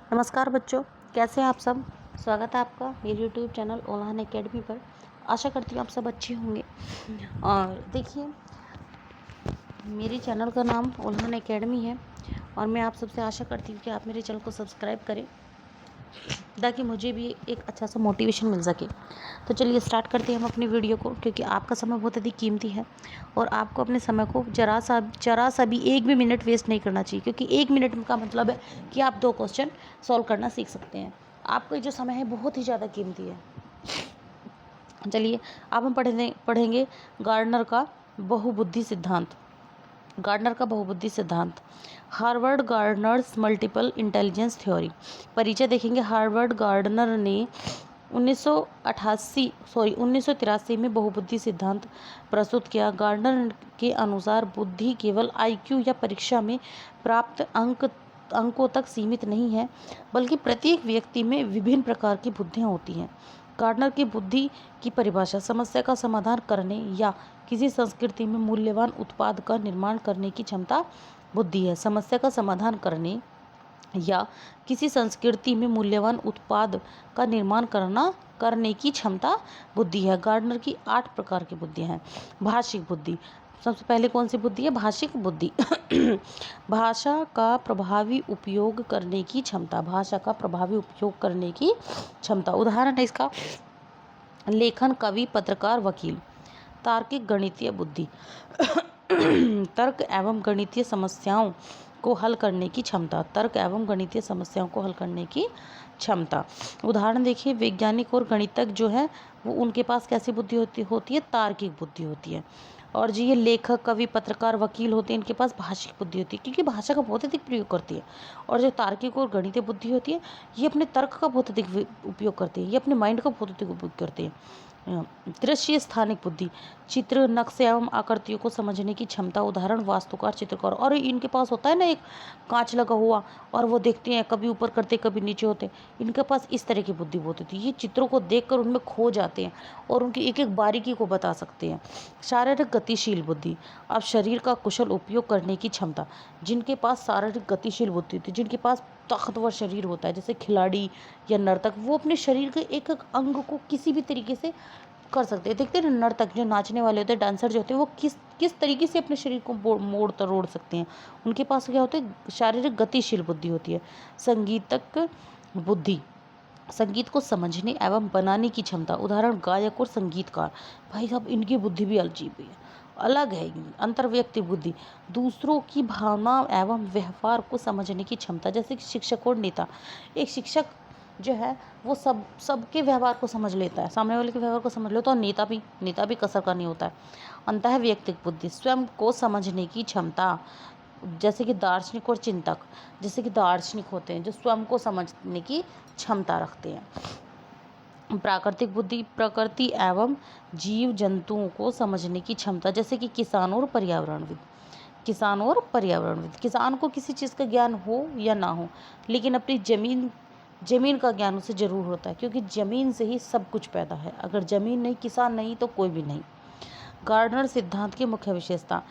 नमस्कार बच्चों, कैसे हैं आप सब। स्वागत है आपका मेरे यूट्यूब चैनल ओल्हान एकेडमी पर। आशा करती हूँ आप सब अच्छे होंगे। और देखिए, मेरे चैनल का नाम ओल्हान एकेडमी है और मैं आप सबसे आशा करती हूँ कि आप मेरे चैनल को सब्सक्राइब करें ताकि मुझे भी एक अच्छा सा मोटिवेशन मिल सके। तो चलिए स्टार्ट करते हैं हम अपनी वीडियो को, क्योंकि आपका समय बहुत अधिक कीमती है और आपको अपने समय को जरा सा भी एक भी मिनट वेस्ट नहीं करना चाहिए, क्योंकि एक मिनट का मतलब है कि आप 2 क्वेश्चन सॉल्व करना सीख सकते हैं। आपका जो समय है बहुत ही ज़्यादा कीमती है। चलिए अब हम पढ़ेंगे गार्डनर का बहुबुद्धि सिद्धांत। गार्डनर का बहुबुद्धि सिद्धांत, Harvard Gardner's multiple intelligence theory. परिचय देखेंगे। हार्वर्ड गार्डनर ने 1983 में बहुबुद्धि सिद्धांत प्रस्तुत किया। गार्डनर के अनुसार बुद्धि केवल आईक्यू या परीक्षा में प्राप्त अंकों तक सीमित नहीं है, बल्कि प्रत्येक व्यक्ति में विभिन्न प्रकार की बुद्धियां होती हैं। गार्डनर की बुद्धि की परिभाषा समस्या का समाधान करने या किसी संस्कृति में मूल्यवान उत्पाद का निर्माण करने की क्षमता बुद्धि है। समस्या का समाधान करने या किसी संस्कृति में मूल्यवान उत्पाद का निर्माण करने की क्षमता बुद्धि है। गार्डनर की 8 प्रकार की बुद्धियां हैं। भाषिक बुद्धि, सबसे पहले कौन सी बुद्धि है? भाषिक बुद्धि। भाषा का प्रभावी उपयोग करने की क्षमता। भाषा का प्रभावी उपयोग करने की क्षमता। उदाहरण है इसका लेखन, कवि, पत्रकार, वकील। तार्किक गणितीय बुद्धि, तर्क एवं गणितीय समस्याओं को हल करने की क्षमता। तर्क एवं गणितीय समस्याओं को हल करने की क्षमता। उदाहरण देखिए, वैज्ञानिक और गणितज्ञ जो है वो उनके पास कैसी बुद्धि होती है? तार्किक बुद्धि होती है। और जो ये लेखक, कवि, पत्रकार, वकील होते हैं, इनके पास भाषिक बुद्धि होती है, क्योंकि भाषा का बहुत अधिक प्रयोग करती है। और जो तार्किक और गणितीय बुद्धि होती है, ये अपने तर्क का बहुत अधिक उपयोग करती है, ये अपने माइंड का बहुत अधिक उपयोग करते हैं। दृश्य स्थानिक बुद्धि, चित्र, नक्शे एवं आकृतियों को समझने की क्षमता। उदाहरण वास्तुकार, चित्रकार। और इनके पास होता है ना एक कांच लगा हुआ, और वो देखते हैं, कभी ऊपर करते कभी नीचे होते। इनके पास इस तरह की बुद्धि बहुत होती है। ये चित्रों को देखकर उनमें खो जाते हैं और उनकी एक एक बारीकी को बता सकते हैं। शारीरिक गतिशील बुद्धि, अब शरीर का कुशल उपयोग करने की क्षमता। जिनके पास शारीरिक गतिशील बुद्धि होती है, जिनके पास ताकतवर शरीर होता है, जैसे खिलाड़ी या नर्तक, वो अपने शरीर के एक एक अंग को किसी भी तरीके से कर सकते हैं। देखते हैं नर्तक जो नाचने वाले होते हैं, डांसर जो होते हैं, वो किस तरीके से अपने शरीर को मोड़ तरोड़ सकते हैं। उनके पास क्या होता है? शारीरिक गतिशील बुद्धि होती है। संगीतक बुद्धि, संगीत को समझने एवं बनाने की क्षमता। उदाहरण गायक और संगीतकार। भाई साहब, इनकी बुद्धि भी अजीब है, अलग है। अंतर्व्यक्ति बुद्धि, दूसरों की भावना एवं व्यवहार को समझने की क्षमता। जैसे कि शिक्षक और नेता। एक शिक्षक जो है वो सबके व्यवहार को समझ लेता है, सामने वाले के व्यवहार को समझ लेता है। और नेता भी कसर का नहीं होता है। अंतःव्यक्तिक बुद्धि, स्वयं को समझने की क्षमता। जैसे कि दार्शनिक और चिंतक, जैसे कि दार्शनिक होते हैं जो स्वयं को समझने की क्षमता रखते हैं। प्राकृतिक बुद्धि, प्रकृति एवं जीव जंतुओं को समझने की क्षमता। जैसे कि किसान और पर्यावरणविद। किसान को किसी चीज़ का ज्ञान हो या ना हो, लेकिन अपनी जमीन का ज्ञान उसे जरूर होता है, क्योंकि जमीन से ही सब कुछ पैदा है। अगर जमीन नहीं, किसान नहीं, तो कोई भी नहीं। गार्डनर सिद्धांत की मुख्य विशेषता,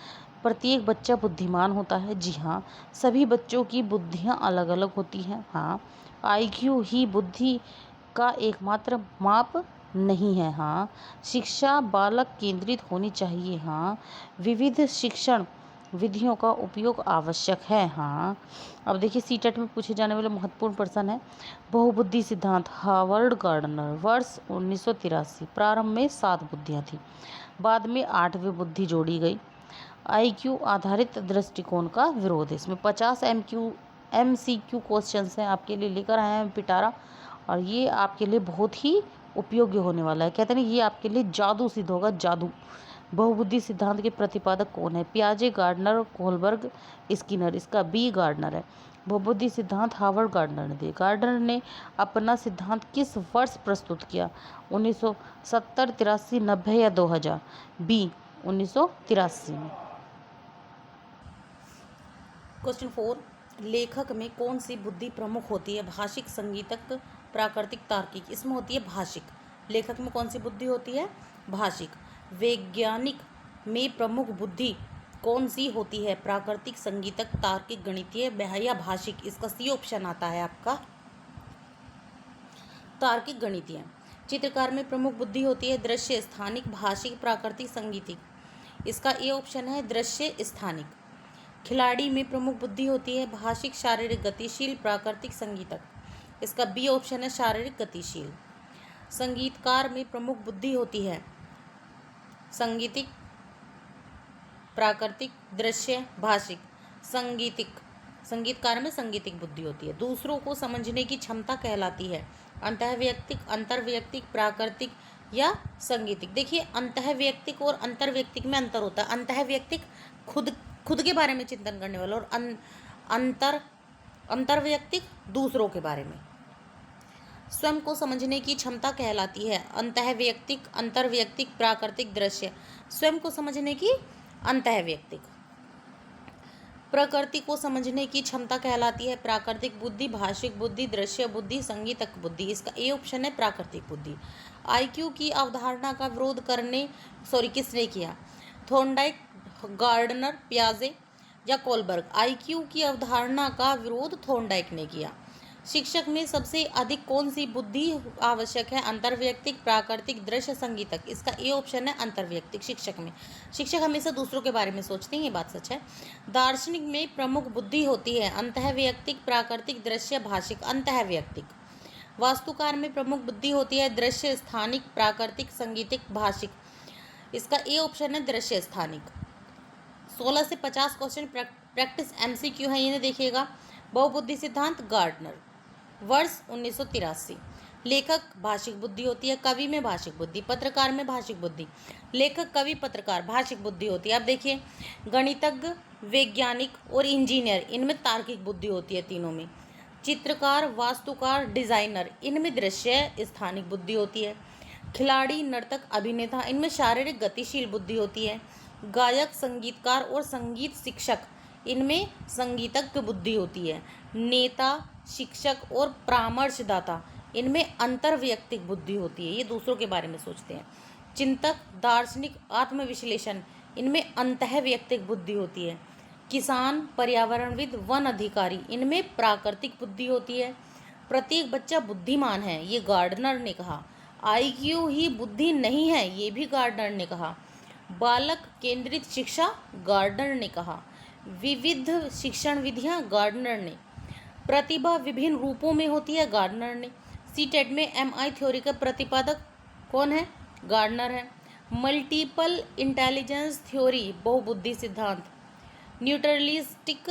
प्रत्येक बच्चा बुद्धिमान होता है। जी हाँ, सभी बच्चों की बुद्धियाँ अलग अलग होती हैं। हाँ, आईक्यू ही बुद्धि का एकमात्र माप नहीं है। हाँ, शिक्षा बालक केंद्रित होनी चाहिए। हाँ, विविध शिक्षण विधियों का उपयोग आवश्यक है। हाँ, अब देखिए सीटेट में पूछे जाने वाले महत्वपूर्ण प्रश्न है। बहुबुद्धि सिद्धांत, हार्वर्ड गार्डनर, वर्ष 1983। प्रारंभ में 7 बुद्धियाँ थी, बाद में 8वीं बुद्धि जोड़ी गई। आईक्यू आधारित दृष्टिकोण का विरोध है। इसमें 50 MCQ क्वेश्चन हैं आपके लिए लेकर आए हैं पिटारा, और ये आपके लिए बहुत ही उपयोगी होने वाला है। कहते हैं ये आपके लिए जादू सिद्ध होगा, जादू। बहुबुद्धि सिद्धांत के प्रतिपादक कौन है? पियाजे, गार्डनर, कोहलबर्ग, स्किनर। इसका बी गार्डनर है। बहुबुद्धि सिद्धांत हार्वर्ड गार्डनर ने दिया। गार्डनर ने अपना सिद्धांत किस वर्ष प्रस्तुत किया? 1970, 83, 90 या 2000? बी 1983 में। क्वेश्चन 4, लेखक में कौन सी बुद्धि प्रमुख होती है? भाषिक, संगीतक, प्राकृतिक, तार्किक। इसमें होती है भाषिक। लेखक में कौन सी बुद्धि होती है? भाषिक। वैज्ञानिक में प्रमुख बुद्धि कौन सी होती है? प्राकृतिक, संगीतक, तार्किक, गणितीय या भाषिक। इसका सी ऑप्शन आता है आपका। तार्किक, गणितीय। चित्रकार में प्रमुख बुद्धि होती है दृश्य, स्थानिक, भाषिक, प्राकृतिक, संगीतिक। इसका ए ऑप्शन है दृश्य, स्थानिक। खिलाड़ी में प्रमुख बुद्धि होती है भाषिक, शारीरिक, गतिशील, प्राकृतिक, संगीतक। इसका बी ऑप्शन है शारीरिक, गतिशील। संगीतकार में प्रमुख बुद्धि होती है संगीतिक, प्राकृतिक, दृश्य, भाषिक, संगीतिक। संगीतकार में संगीतिक बुद्धि होती है। दूसरों को समझने की क्षमता कहलाती है अंतःवैयक्तिक, अंतर्वैयक्तिक, प्राकृतिक या संगीतिक। देखिए अंतःवैयक्तिक और अंतर्वैयक्तिक में अंतर होता है। अंतःवैयक्तिक खुद के बारे में चिंतन करने वाला, और अंतर्वैयक्तिक दूसरों के बारे में। स्वयं को समझने की क्षमता कहलाती है अंतःवैयक्तिक, अंतर्वैयक्तिक, प्राकृतिक, दृश्य। स्वयं को समझने की अंतःवैयक्तिक। प्रकृति को समझने की क्षमता कहलाती है प्राकृतिक बुद्धि, भाषिक बुद्धि, दृश्य बुद्धि, संगीतक बुद्धि। इसका ए ऑप्शन है प्राकृतिक बुद्धि। आईक्यू की अवधारणा का विरोध किसने किया? थॉर्नडाइक, गार्डनर, पियाजे या कोलबर्ग। आईक्यू की अवधारणा का विरोध थॉर्नडाइक ने किया। शिक्षक में सबसे अधिक कौन सी बुद्धि आवश्यक है? अंतर्वैयक्तिक, प्राकृतिक, दृश्य, संगीतक। इसका ए ऑप्शन है अंतर्वैयक्तिक। शिक्षक में शिक्षक हमेशा दूसरों के बारे में सोचते हैं, ये बात सच है। दार्शनिक में प्रमुख बुद्धि होती है अंतःवैयक्तिक, प्राकृतिक, दृश्य, भाषिक। अंतःवैयक्तिक। वास्तुकार में प्रमुख बुद्धि होती है दृश्य, स्थानिक, प्राकृतिक, संगीतिक, भाषिक। इसका ए ऑप्शन है दृश्य, स्थानिक। 16 से 50 क्वेश्चन प्रैक्टिस MCQ है, इन्हें देखिएगा। बहुबुद्धि सिद्धांत, गार्डनर, वर्ष 1983। लेखक भाषिक बुद्धि होती है, कवि में भाषिक बुद्धि, पत्रकार में भाषिक बुद्धि। लेखक, कवि, पत्रकार भाषिक बुद्धि होती है। अब देखिए गणितज्ञ, वैज्ञानिक और इंजीनियर, इनमें तार्किक बुद्धि होती है तीनों में। चित्रकार, वास्तुकार, डिजाइनर, इनमें दृश्य, स्थानिक बुद्धि होती है। खिलाड़ी, नर्तक, अभिनेता, इनमें शारीरिक, गतिशील बुद्धि होती है। गायक, संगीतकार और संगीत शिक्षक, इनमें संगीतज्ञ बुद्धि होती है। नेता, शिक्षक और परामर्शदाता, इनमें अंतर्वैयक्तिक बुद्धि होती है, ये दूसरों के बारे में सोचते हैं। चिंतक, दार्शनिक, आत्मविश्लेषण, इनमें अंतःवैयक्तिक बुद्धि होती है। किसान, पर्यावरणविद, वन अधिकारी, इनमें प्राकृतिक बुद्धि होती है। प्रत्येक बच्चा बुद्धिमान है, ये गार्डनर ने कहा। IQ ही बुद्धि नहीं है, ये भी गार्डनर ने कहा। बालक केंद्रित शिक्षा, गार्डनर ने कहा। विविध शिक्षण विधियां, गार्डनर ने। प्रतिभा विभिन्न रूपों में होती है, गार्डनर ने। CTET में MI थ्योरी का प्रतिपादक कौन है? गार्डनर है। मल्टीपल इंटेलिजेंस थ्योरी, बहुबुद्धि सिद्धांत। न्यूट्रलिस्टिक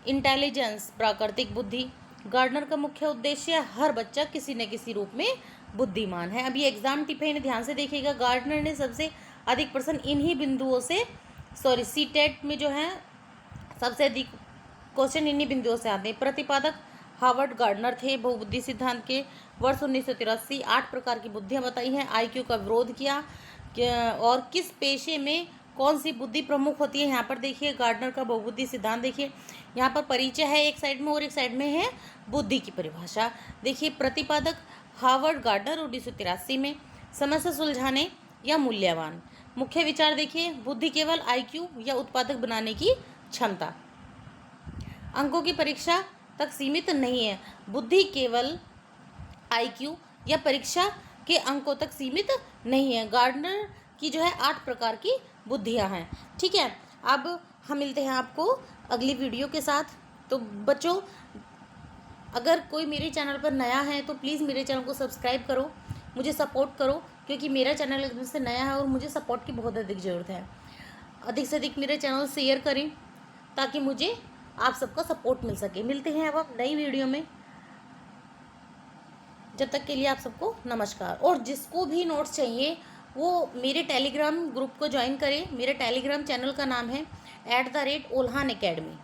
इंटेलिजेंस, प्राकृतिक बुद्धि। गार्डनर का मुख्य उद्देश्य हर बच्चा किसी न किसी रूप में बुद्धिमान है। अब ये एग्जाम टिप है, इन्हें ध्यान से देखिएगा। गार्डनर ने सबसे अधिक प्रश्न इन्हीं बिंदुओं से CTET में जो है सबसे अधिक क्वेश्चन इन्हीं बिंदुओं से आते हैं। प्रतिपादक हार्वर्ड गार्डनर थे बहुबुद्धि सिद्धांत के। वर्ष 1983। 8 प्रकार की बुद्धियां बताई हैं। IQ का विरोध किया। और किस पेशे में कौन सी बुद्धि प्रमुख होती है? यहाँ पर देखिए गार्डनर का बहुबुद्धि सिद्धांत देखिए, यहाँ पर परिचय है एक साइड में और एक साइड में है बुद्धि की परिभाषा। देखिए प्रतिपादक हार्वर्ड गार्डनर 1983 में। समस्या सुलझाने या मूल्यवान। मुख्य विचार देखिए, बुद्धि केवल IQ या उत्पादक बनाने की क्षमता, अंकों की परीक्षा तक सीमित नहीं है। बुद्धि केवल IQ या परीक्षा के अंकों तक सीमित नहीं है। गार्डनर की जो है 8 प्रकार की बुद्धियां हैं। ठीक है, अब हम मिलते हैं आपको अगली वीडियो के साथ। तो बच्चों, अगर कोई मेरे चैनल पर नया है तो प्लीज़ मेरे चैनल को सब्सक्राइब करो, मुझे सपोर्ट करो, क्योंकि मेरा चैनल एकदम से नया है और मुझे सपोर्ट की बहुत अधिक ज़रूरत है। अधिक से अधिक मेरे चैनल शेयर करें ताकि मुझे आप सबका सपोर्ट मिल सके। मिलते हैं अब नई वीडियो में, जब तक के लिए आप सबको नमस्कार। और जिसको भी नोट्स चाहिए वो मेरे टेलीग्राम ग्रुप को ज्वाइन करें। मेरे टेलीग्राम चैनल का नाम है @ओल्हान अकेडमी।